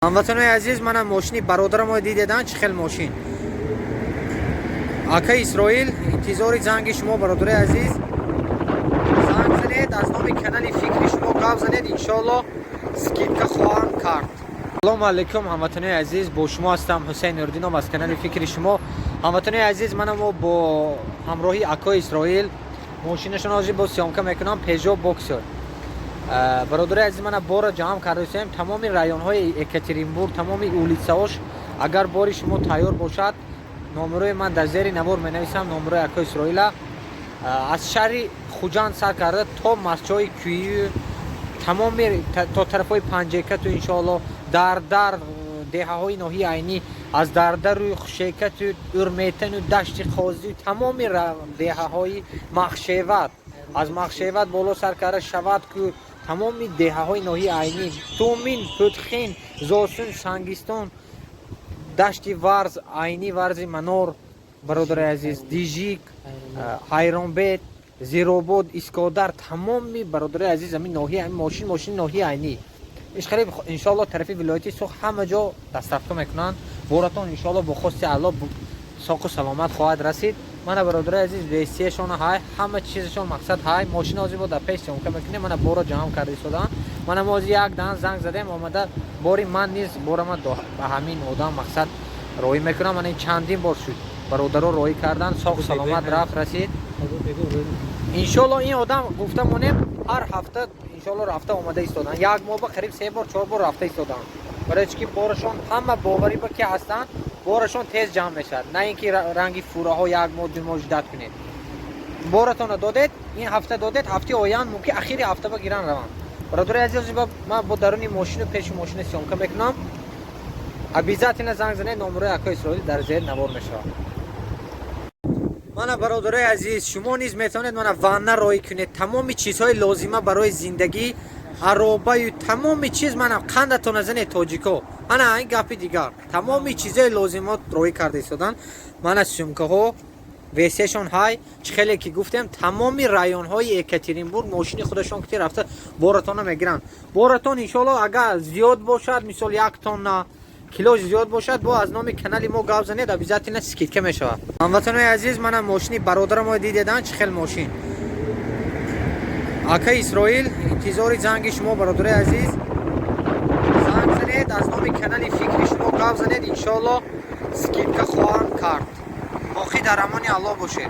هموطنان عزیز، من ماشین برادرم دیدم. چه خیلی ماشین آقا اسرائیل، انتظار زنگ شما برادر عزیز. زنگ زنید، از نام کانال فکری شما گپ زنید، انشالله سکیدکا خواهم کرد. سلام علیکم هموطنان عزیز، با شما هستم حسین اردینم از کانال فکری شما. هموطنان عزیز، من با همراهی آقا اسرائیل ماشینشون آجی با سیامکا میکنم، پیجو بوکسر. برادر عزیز، من بار جمع کردیم تمام رایون های اکاترینبورگ، تمام اولیتساش. اگر باری شما تیار باشد، نمره من در زیر نوار می نویسم، نمره آقا اسرائیل. از شهر خوجان سر کرده تا مسجد کوی، تمام تا طرف های پنجکت و انشالله در دیه های نهی عینی، از در روی شیکت و ارمیتن و دشت خوزی، تمام دیه های مخشیوت، از مخشیوت بالا سر کرده شود که تمام دیه های نهی عینی، تومین، پتخین، زاسون، سنگستان، دشت ورز، عینی ورز منور، برادر عزیز، دیجیک، هایرانبت، زیروبود، اسکادر، تمام برادر عزیز همین ناحیه، همین ماشین ناحیه عینی. اشخالی انشالله طرفی ولایتی سوخ همه جا دسترفته میکنن. بورتون انشالله با خواست الله ساق و سلامت خواهد رسید. من برادر عزیز ویسیشون های، همه چیزشون مقصد های، ماشین آزی بود در پیش که میکنه. من بورا جمع کرده شدم. من موزی یک دان زنگ زدم آمده باری من نیست، بورا من به همین آدم مقصد روی میکنم. من چندین بار شد برادر رو روی کردن، ساق و سلامت رفت رسید. انشالله این آدم گفتم مونم هر هفته انشالله رفته آمده ایستادن، یک ماه قریب 3 بار 4 بار رفته ایستادن. برای چی بارشون همه باوری با که هستن، بارشون تیز جمع میشد، نه اینکه رنگی فوره ها یک ماه 2 ماه جدت کنید. بارتون دادید، این هفته دادید، هفته آیند ممکن اخیر هفته بگیرن روان. برادر عزیز، من با درون ماشین پیش ماشین سیامکا میکنم. ابیزات این زنگ زنید، نمره آقا اسرائیل در زیر نوار میشه. من برادر عزیز، شما نیز میتونید من وانه رای کنید، تمام چیزهای لازمه برای زندگی، عربه و تمام چیز من قندتون از این تاجیکا. من این گپی دیگر تمام چیزهای لازمه رای کرده شدن. من از سیامکا ها ویسیشون های خیلی که گفتم تمام رایون های اکاترینبورگ ماشین خودشون که رفته بارتون میگیرن. بارتون انشالله اگر زیاد باشد، مثال 1 تن کیلو زیاد باشد، با از نام کانال ما گپ زنید، ابیزات این سکیدکا میشه. هموطنان عزیز، من ماشین برادرم دیدم. چه خیلی ماشین آقا اسرائیل، انتظار زنگ شما برادر عزیز. زنگ زنید، از نام کانال فکری شما گپ زنید، انشالله سکیدکا خواهم کرد. باقی در امان الله باشه.